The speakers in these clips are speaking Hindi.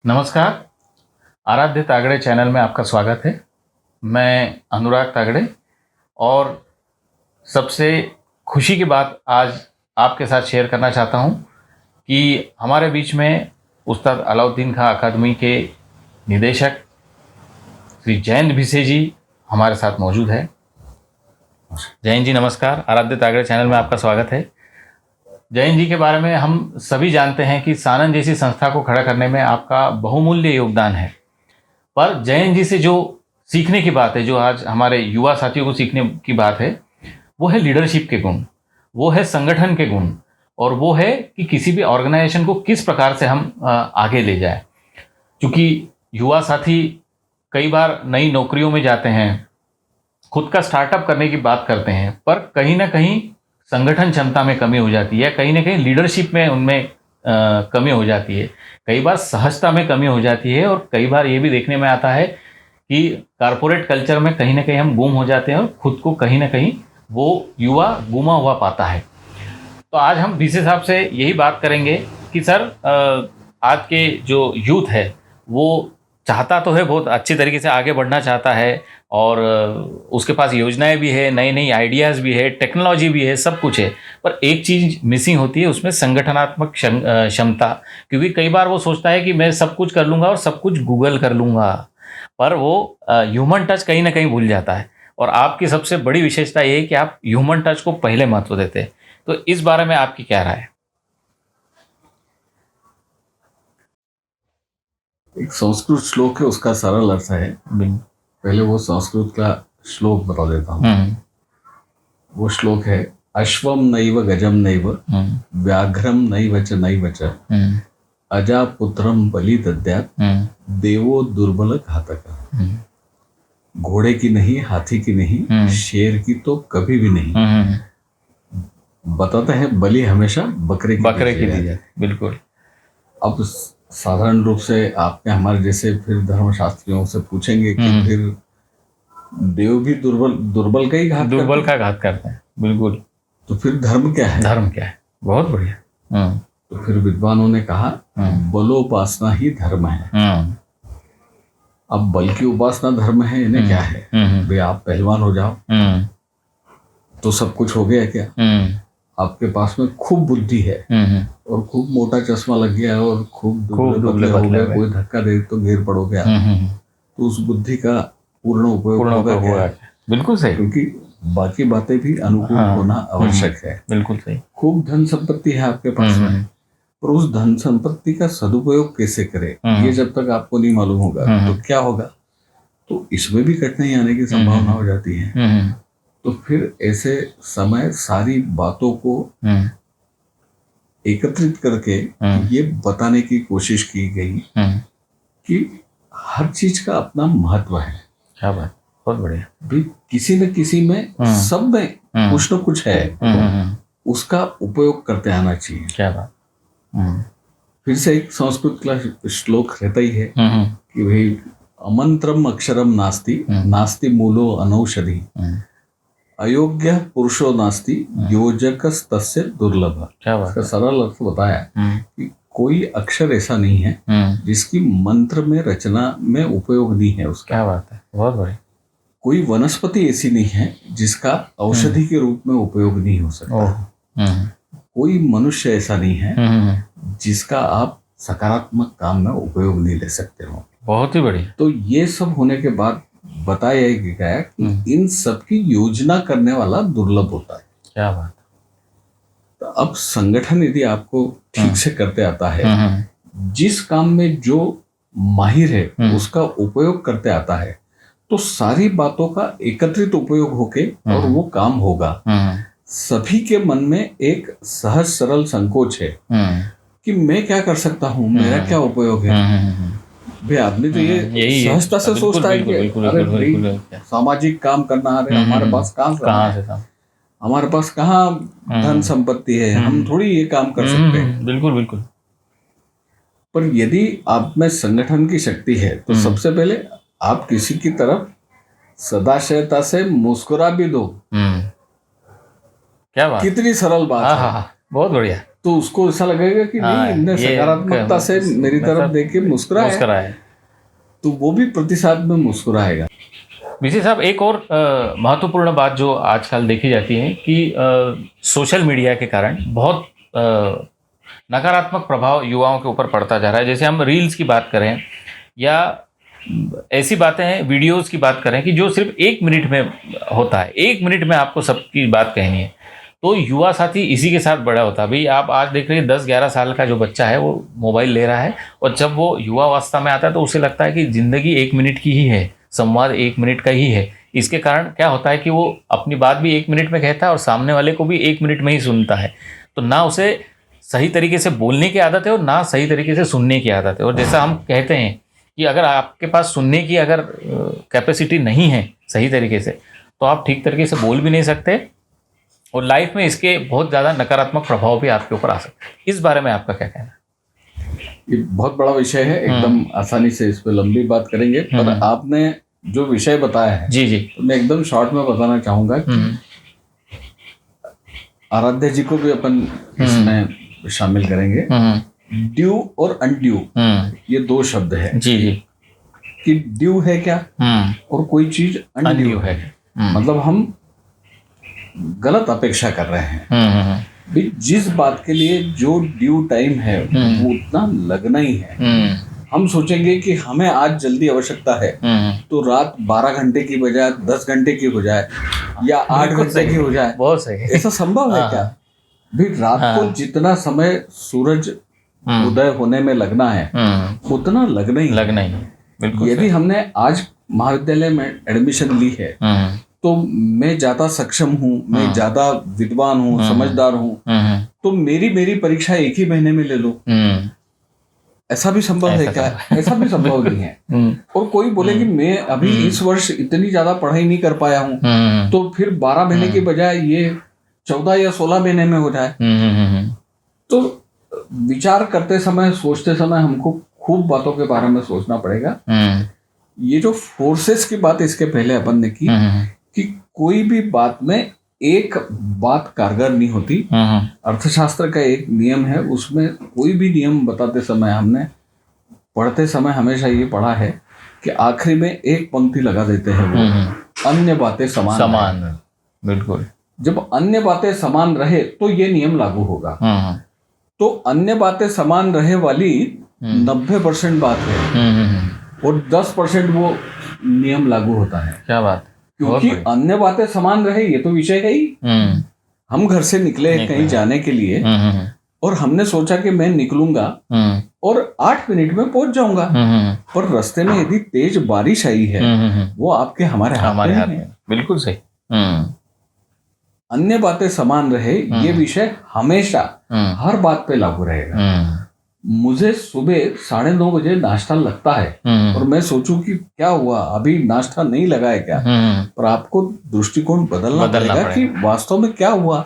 नमस्कार। आराध्य तागड़े चैनल में आपका स्वागत है। मैं अनुराग तागड़े और सबसे खुशी की बात आज आपके साथ शेयर करना चाहता हूं कि हमारे बीच में उस्ताद अलाउद्दीन खां अकादमी के निदेशक श्री जयंत भिसे जी हमारे साथ मौजूद है। जयंत जी नमस्कार। आराध्य तागड़े चैनल में आपका स्वागत है। जयंत जी के बारे में हम सभी जानते हैं कि सानंद जैसी संस्था को खड़ा करने में आपका बहुमूल्य योगदान है, पर जयंत जी से जो सीखने की बात है, जो आज हमारे युवा साथियों को सीखने की बात है, वो है लीडरशिप के गुण, वो है संगठन के गुण, और वो है कि किसी भी ऑर्गेनाइजेशन को किस प्रकार से हम आगे ले जाए। क्योंकि युवा साथी कई बार नई नौकरियों में जाते हैं, खुद का स्टार्टअप करने की बात करते हैं, पर कहीं ना कहीं संगठन क्षमता में कमी हो जाती है, कहीं ना कहीं लीडरशिप में उनमें कमी हो जाती है, कई बार सहजता में कमी हो जाती है, और कई बार ये भी देखने में आता है कि कारपोरेट कल्चर में कहीं ना कहीं हम गुम हो जाते हैं और खुद को कहीं ना कहीं वो युवा गुमा हुआ पाता है। तो आज हम भिसे साहब से यही बात करेंगे कि सर, आज के जो यूथ है वो चाहता तो है, बहुत अच्छी तरीके से आगे बढ़ना चाहता है, और उसके पास योजनाएं भी है, नई नई आइडियाज़ भी है, टेक्नोलॉजी भी है, सब कुछ है, पर एक चीज़ मिसिंग होती है उसमें, संगठनात्मक क्षमता। क्योंकि कई बार वो सोचता है कि मैं सब कुछ कर लूँगा और सब कुछ गूगल कर लूँगा, पर वो ह्यूमन टच कहीं ना कहीं भूल जाता है। और आपकी सबसे बड़ी विशेषता ये है कि आप ह्यूमन टच को पहले महत्व देते हैं। तो इस बारे में आपकी क्या राय है? एक संस्कृत श्लोक है, उसका सरल अर्थ है। पहले वो संस्कृत का श्लोक बता देता हूँ। वो श्लोक है, अश्वम नैव गजम नैव व्याघ्रम नैव च नैव च अजा पुत्रम बलि दद्यात् देवो दुर्बल घातक। घोड़े की नहीं, हाथी की नहीं, शेर की तो कभी भी नहीं। बताते हैं बलि हमेशा बकरे की दी जाती। बिल्कुल। अब साधारण रूप से आपने हमारे जैसे फिर धर्मशास्त्रियों से पूछेंगे कि फिर देव भी दुर्बल का ही घात करते हैं। बिल्कुल। तो फिर धर्म क्या है? धर्म क्या है? बहुत बढ़िया। तो फिर विद्वानों ने कहा बलोपासना ही धर्म है। अब बल की उपासना धर्म है, इन्हें क्या है? भाई आप पहलवान हो जाओ तो सब कुछ हो गया क्या? आपके पास में खूब बुद्धि है और खूब मोटा चश्मा लग गया और खूब दुबले हो गए, कोई धक्का दे तो गिर पड़ोगे आप, तो उस बुद्धि का पूर्ण उपयोग होगा? बिल्कुल सही। क्योंकि बाकी बातें भी अनुकूल होना आवश्यक है। बिल्कुल सही। खूब धन संपत्ति है आपके पास में, पर उस धन संपत्ति का सदुपयोग कैसे करें, ये जब तक आपको नहीं मालूम होगा तो क्या होगा? तो इसमें भी कठिनाई आने की संभावना हो जाती है। तो फिर ऐसे समय सारी बातों को एकत्रित करके ये बताने की कोशिश की गई कि हर चीज का अपना महत्व है। क्या बात, बहुत बढ़िया। भी किसी न किसी में, सब में कुछ न कुछ है, उसका उपयोग करते आना चाहिए। क्या बात। फिर से एक संस्कृत का श्लोक रहता ही है कि भाई अमंत्रम अक्षरम नास्ति, नास्ति मूलो अनौषधि, अयोग्य पुरुषो नास्ति, योजकस्तस्य दुर्लभ। इसका सरल अर्थ बताया कि कोई अक्षर ऐसा नहीं है जिसकी मंत्र में, रचना में उपयोग नहीं है उसका। क्या बात है, बहुत बढ़िया। कोई वनस्पति ऐसी नहीं है जिसका औषधि के रूप में उपयोग नहीं हो सकता। कोई मनुष्य ऐसा नहीं है जिसका आप सकारात्मक काम में उपयोग नहीं ले सकते हो। बहुत ही बढ़िया। तो ये सब होने के बाद बताया गया कि इन सब की योजना करने वाला दुर्लभ होता है। क्या बात। तो अब संगठन यदि आपको ठीक से करते आता है, जिस काम में जो माहिर है उसका उपयोग करते आता है, तो सारी बातों का एकत्रित उपयोग होके और वो काम होगा। सभी के मन में एक सहज सरल संकोच है कि मैं क्या कर सकता हूँ, मेरा क्या उपयोग है। भाई आदमी तो ये सहजता से सोचता है कि अरे भाई सामाजिक काम करना, अरे हमारे पास कहाँ से, हमारे पास कहाँ धन संपत्ति है, हम थोड़ी ये काम कर सकते हैं। बिल्कुल बिल्कुल। पर यदि आप में संगठन की शक्ति है तो सबसे पहले आप किसी की तरफ सदाशयता से मुस्कुरा भी दो। क्या बात, कितनी सरल बात है। बहुत बढ़िया। तो उसको ऐसा लगेगा कि नहीं, इनने सकारात्मकता से मेरी तरफ देख के मुस्कुराए, तो वो भी प्रतिसाद में मुस्कुराएगा। विजय साहब, एक और महत्वपूर्ण बात जो आजकल देखी जाती है कि सोशल मीडिया के कारण बहुत नकारात्मक प्रभाव युवाओं के ऊपर पड़ता जा रहा है। जैसे हम रील्स की बात करें या ऐसी बातें हैं, वीडियोस की बात करें कि जो सिर्फ 1 मिनट में होता है, 1 मिनट में आपको सबकी बात कहनी है, तो युवा साथी इसी के साथ बड़ा होता है। भाई आप आज देख रहे हैं 10-11 साल का जो बच्चा है वो मोबाइल ले रहा है, और जब वो युवावस्था में आता है तो उसे लगता है कि ज़िंदगी 1 मिनट की ही है, संवाद 1 मिनट का ही है। इसके कारण क्या होता है कि वो अपनी बात भी 1 मिनट में कहता है और सामने वाले को भी 1 मिनट में ही सुनता है। तो ना उसे सही तरीके से बोलने की आदत है और ना सही तरीके से सुनने की आदत है। और जैसा हम कहते हैं कि अगर आपके पास सुनने की अगर कैपेसिटी नहीं है सही तरीके से, तो आप ठीक तरीके से बोल भी नहीं सकते, और लाइफ में इसके बहुत ज़्यादा नकारात्मक प्रभाव भी आपके ऊपर आ सकते हैं। इस बारे में आपका क्या कहना है? ये बहुत बड़ा विषय है, एकदम आसानी से इस पे लंबी बात करेंगे, पर आपने जो विषय बताया है जी जी, तो मैं एकदम शॉर्ट में बताना चाहूंगा कि आराध्या जी को भी अपन इसमें शामिल करेंगे। ड्यू और अनड्यू, ये 2 शब्द है जी जी, कि ड्यू है क्या और कोई चीज अनड्यू है। मतलब हम गलत अपेक्षा कर रहे हैं। भी जिस बात के लिए जो ड्यू टाइम है वो उतना लगना ही है। हम सोचेंगे कि हमें आज जल्दी आवश्यकता है, तो रात 12 घंटे की बजाय 10 घंटे की हो जाए या 8 घंटे की हो जाए। बहुत सही। ऐसा संभव है क्या? भी रात को जितना समय सूरज उदय होने में लगना है उतना लगना ही। बिल्कुल। यदि हमने आज महाविद्यालय में एडमिशन ली है तो मैं ज्यादा सक्षम हूँ, मैं ज्यादा विद्वान हूँ, समझदार हूँ, तो मेरी परीक्षा 1 ही महीने में ले लो। ऐसा भी संभव है क्या? ऐसा भी संभव नहीं है। और कोई बोले कि मैं अभी इस वर्ष इतनी ज्यादा पढ़ाई नहीं कर पाया हूँ, तो फिर 12 महीने के बजाय ये 14 या 16 महीने में हो जाए। तो विचार करते समय, सोचते समय हमको खूब बातों के बारे में सोचना पड़ेगा। ये जो फोर्सेस की बात इसके पहले अपन ने की कि कोई भी बात में एक बात कारगर नहीं होती। अर्थशास्त्र का एक नियम है, उसमें कोई भी नियम बताते समय हमने पढ़ते समय हमेशा ये पढ़ा है कि आखिरी में एक पंक्ति लगा देते हैं, वो अन्य बातें समान। बिल्कुल। जब अन्य बातें समान रहे तो ये नियम लागू होगा। तो अन्य बातें समान रहे वाली 90% बात है और 10% वो नियम लागू होता है। क्या बात? क्योंकि अन्य बातें समान रहे, ये तो विषय है ही। हम घर से निकले कहीं जाने के लिए और हमने सोचा कि मैं निकलूंगा और 8 मिनट में पहुंच जाऊंगा, पर रास्ते में यदि तेज बारिश आई है वो आपके हमारे हाथ में। बिल्कुल सही। अन्य बातें समान रहे, ये विषय हमेशा हर बात पे लागू रहेगा। मुझे सुबह 9:30 बजे नाश्ता लगता है और मैं सोचूं कि क्या हुआ, अभी नाश्ता नहीं लगा है क्या? पर आपको दृष्टिकोण बदलना पड़ेगा कि वास्तव में क्या हुआ।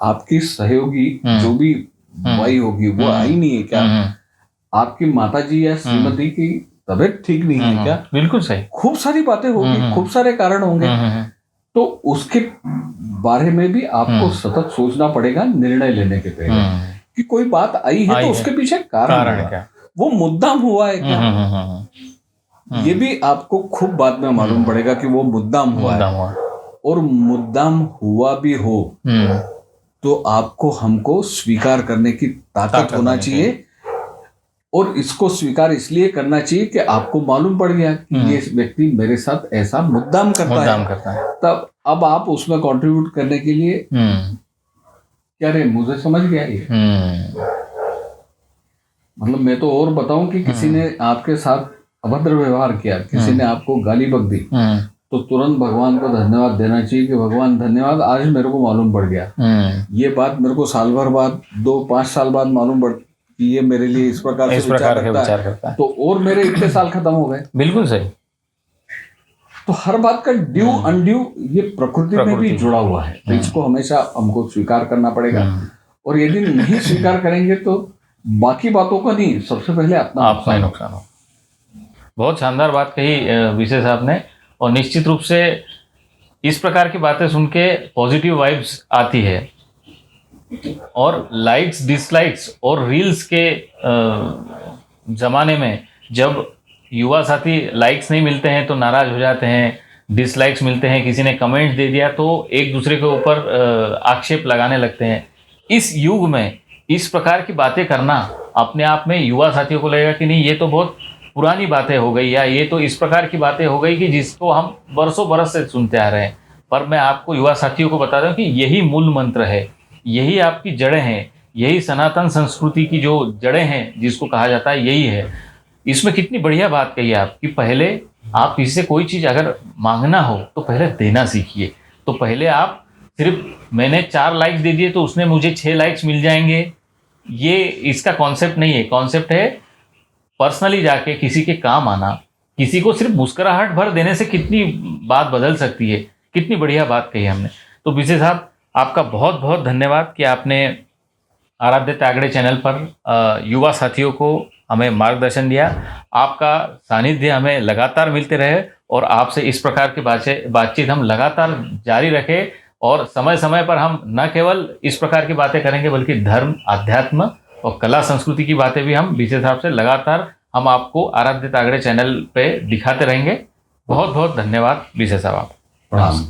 आपकी सहयोगी जो भी वाई होगी वो आई नहीं है क्या? आपकी माताजी या श्रीमती की तबीयत ठीक नहीं है क्या? बिल्कुल सही। खूब सारी बातें होगी, खूब सारे कारण होंगे, तो उसके बारे में भी आपको सतत सोचना पड़ेगा निर्णय लेने के पहले कि कोई बात आई है तो उसके पीछे कारण क्या, वो मुद्दाम हुआ है क्या। ये भी आपको खूब बाद में मालूम पड़ेगा कि वो मुद्दाम हुआ है। और मुद्दाम हुआ भी हो तो आपको हमको स्वीकार करने की ताकत होना चाहिए। और इसको स्वीकार इसलिए करना चाहिए कि आपको मालूम पड़ गया कि ये व्यक्ति मेरे साथ ऐसा मुद्दाम करता है। तब अब आप उसमें कंट्रीब्यूट करने के लिए क्या रे, मुझे समझ गया ये। मतलब मैं तो और बताऊं कि किसी ने आपके साथ अभद्र व्यवहार किया, किसी ने आपको गाली बक दी, तो तुरंत भगवान को धन्यवाद देना चाहिए कि भगवान धन्यवाद, आज मेरे को मालूम पड़ गया। ये बात मेरे को साल भर बाद, 2-5 साल बाद मालूम पड़ कि ये मेरे लिए इस प्रकार से विचार करता है, तो और मेरे इतने साल खत्म हो गए। बिल्कुल सही। तो हर बात का ड्यू अनड्यू ये प्रकृति में भी जुड़ा हुआ है, तो इसको हमेशा हमको स्वीकार करना पड़ेगा। और यदि नहीं स्वीकार करेंगे तो बाकी बातों का नहीं, सबसे पहले अपना नुकसान हो। बहुत शानदार बात कही विशेष साहब ने, और निश्चित रूप से इस प्रकार की बातें सुन के पॉजिटिव वाइब्स आती है। और लाइक्स डिसलाइक्स और रील्स के ज़माने में जब युवा साथी लाइक्स नहीं मिलते हैं तो नाराज़ हो जाते हैं, डिसलाइक्स मिलते हैं, किसी ने कमेंट दे दिया तो एक दूसरे के ऊपर आक्षेप लगाने लगते हैं। इस युग में इस प्रकार की बातें करना अपने आप में युवा साथियों को लगेगा कि नहीं, ये तो बहुत पुरानी बातें हो गई, या ये तो इस प्रकार की बातें हो गई कि जिसको हम बरसों बरस से सुनते आ रहे हैं। पर मैं आपको युवा साथियों को बता दूं कि यही मूल मंत्र है, यही आपकी जड़ें हैं, यही सनातन संस्कृति की जो जड़ें हैं जिसको कहा जाता है, यही है। इसमें कितनी बढ़िया बात कही है आप कि पहले आप किसी से कोई चीज़ अगर मांगना हो तो पहले देना सीखिए। तो पहले आप सिर्फ मैंने 4 लाइक्स दे दिए तो उसने मुझे 6 लाइक्स मिल जाएंगे, ये इसका कॉन्सेप्ट नहीं है। कॉन्सेप्ट है पर्सनली जाके किसी के काम आना, किसी को सिर्फ मुस्कुराहट भर देने से कितनी बात बदल सकती है। कितनी बढ़िया बात कही हमने। तो विजय साहब, आपका बहुत बहुत धन्यवाद कि आपने आराध्य त्यागड़े चैनल पर युवा साथियों को हमें मार्गदर्शन दिया। आपका सानिध्य हमें लगातार मिलते रहे और आपसे इस प्रकार की बातचीत हम लगातार जारी रखें, और समय समय पर हम न केवल इस प्रकार की बातें करेंगे बल्कि धर्म, अध्यात्म और कला संस्कृति की बातें भी हम विजय साहब से लगातार हम आपको आराध्य त्यागड़े चैनल पे दिखाते रहेंगे। बहुत बहुत धन्यवाद विजय साहब। प्रणाम।